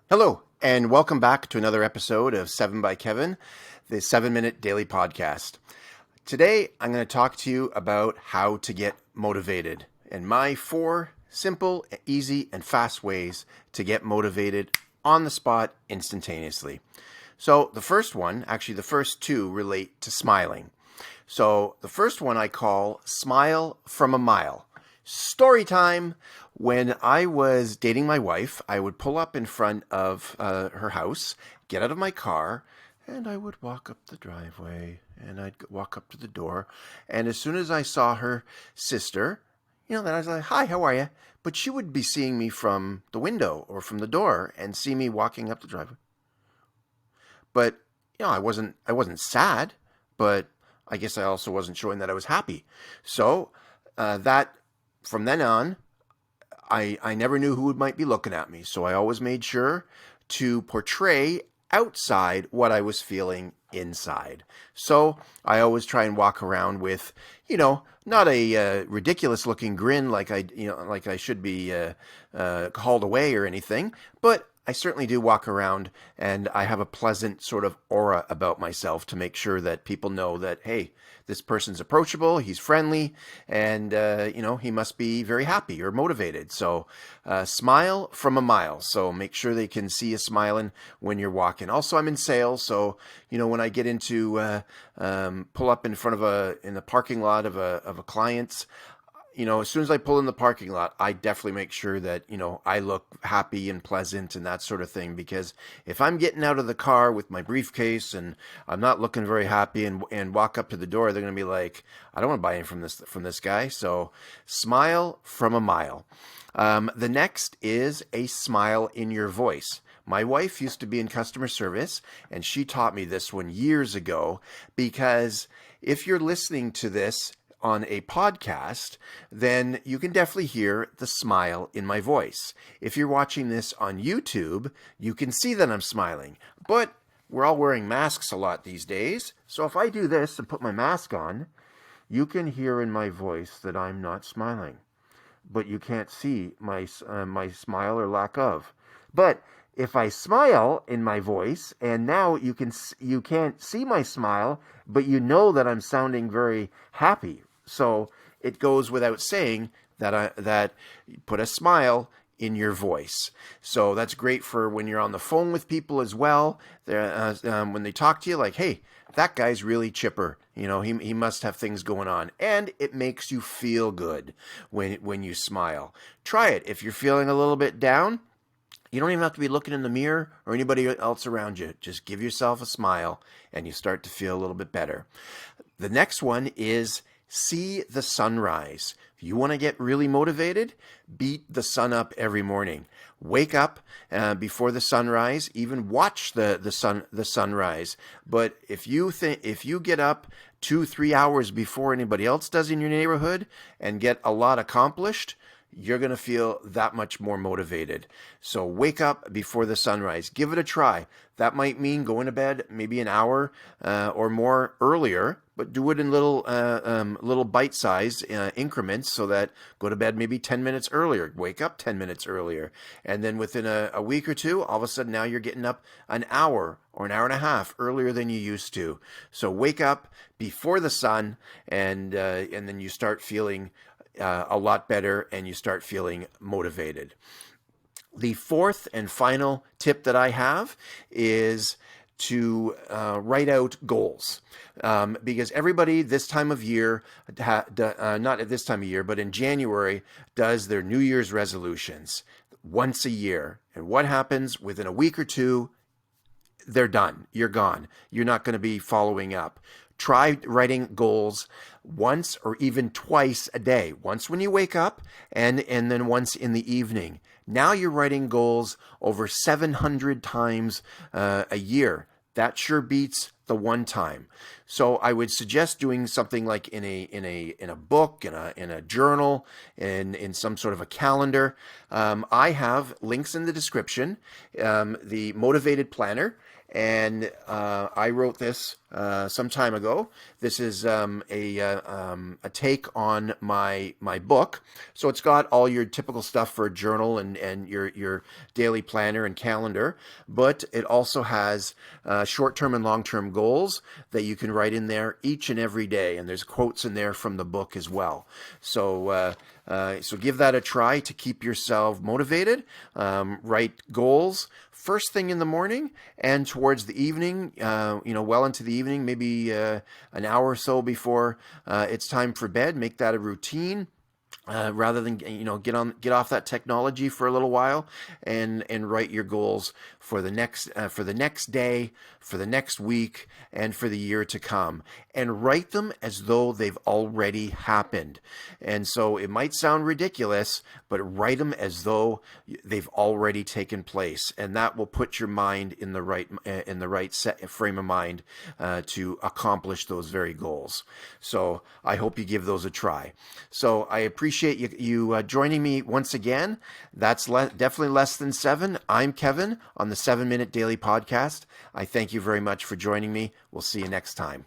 Hello, and welcome back to another episode of 7 by Kevin, the 7-minute daily podcast. Today, I'm going to talk to you about how to get motivated and my 4 simple, easy, and fast ways to get motivated on the spot instantaneously. So, the first one, actually, the first 2 relate to smiling. So, the first one I call Smile from a Mile. Story time. When I was dating my wife, I would pull up in front of her house, get out of my car, and I would walk up the driveway, and I'd walk up to the door. And as soon as I saw her sister, then I was like, "Hi, how are you?" But she would be seeing me from the window or from the door and see me walking up the driveway. But I wasn't sad, but I guess I also wasn't showing that I was happy. So that from then on, I never knew who might be looking at me, so I always made sure to portray outside what I was feeling inside. So I always try and walk around with, not a ridiculous looking grin like I should be called away or anything, but I certainly do walk around and I have a pleasant sort of aura about myself to make sure that people know that, hey, this person's approachable, he's friendly, and, he must be very happy or motivated. So smile from a mile. So make sure they can see you smiling when you're walking. Also, I'm in sales, so, when I get into pull up in front of in the parking lot of a client's, as soon as I pull in the parking lot, I definitely make sure that, I look happy and pleasant and that sort of thing. Because if I'm getting out of the car with my briefcase and I'm not looking very happy and walk up to the door, they're going to be like, I don't want to buy anything from this guy. So smile from a mile. The next is a smile in your voice. My wife used to be in customer service, and she taught me this one years ago, because if you're listening to this on a podcast, then you can definitely hear the smile in my voice. If you're watching this on YouTube, you can see that I'm smiling. But we're all wearing masks a lot these days, so if I do this and put my mask on, you can hear in my voice that I'm not smiling. But you can't see my smile or lack of. But if I smile in my voice, and now you can't see my smile, but you know that I'm sounding very happy. So it goes without saying that you put a smile in your voice. So that's great for when you're on the phone with people as well. When they talk to you, like, hey, that guy's really chipper. He must have things going on. And it makes you feel good when you smile. Try it. If you're feeling a little bit down, you don't even have to be looking in the mirror or anybody else around you. Just give yourself a smile and you start to feel a little bit better. The next one is see the sunrise. If you want to get really motivated, beat the sun up every morning. Wake up before the sunrise. Even watch the sunrise. But if you get up 2-3 hours before anybody else does in your neighborhood and get a lot accomplished, you're going to feel that much more motivated. So wake up before the sunrise. Give it a try. That might mean going to bed maybe an hour or more earlier, but do it in little bite-sized increments, so that go to bed maybe 10 minutes earlier, wake up 10 minutes earlier. And then within a week or two, all of a sudden now you're getting up an hour or an hour and a half earlier than you used to. So wake up before the sun, and then you start feeling a lot better and you start feeling motivated. The fourth and final tip that I have is to write out goals, because everybody this time of year, not at this time of year, but in January, does their New Year's resolutions once a year. And what happens within a week or two? They're done. You're gone. You're not going to be following up. Try writing goals once or even twice a day. Once when you wake up, and then once in the evening. Now you're writing goals over 700 times a year. That sure beats the one time. So I would suggest doing something like in a book, in a journal, in some sort of a calendar. I have links in the description. The Motivated Planner. and I wrote this some time ago. This is a take on my book. So it's got all your typical stuff for a journal and your daily planner and calendar, but it also has short-term and long-term goals that you can write in there each and every day, and there's quotes in there from the book as well. So give that a try to keep yourself motivated. Write goals first thing in the morning and towards the evening, well into the evening, maybe an hour or so before it's time for bed. Make that a routine. Rather than get off that technology for a little while and write your goals for the next day, for the next week, and for the year to come, and write them as though they've already happened. And so it might sound ridiculous, but write them as though they've already taken place, and that will put your mind in the right frame of mind to accomplish those very goals. So I hope you give those a try. So I appreciate you joining me once again. That's definitely less than 7. I'm Kevin on the 7 Minute Daily Podcast. I thank you very much for joining me. We'll see you next time.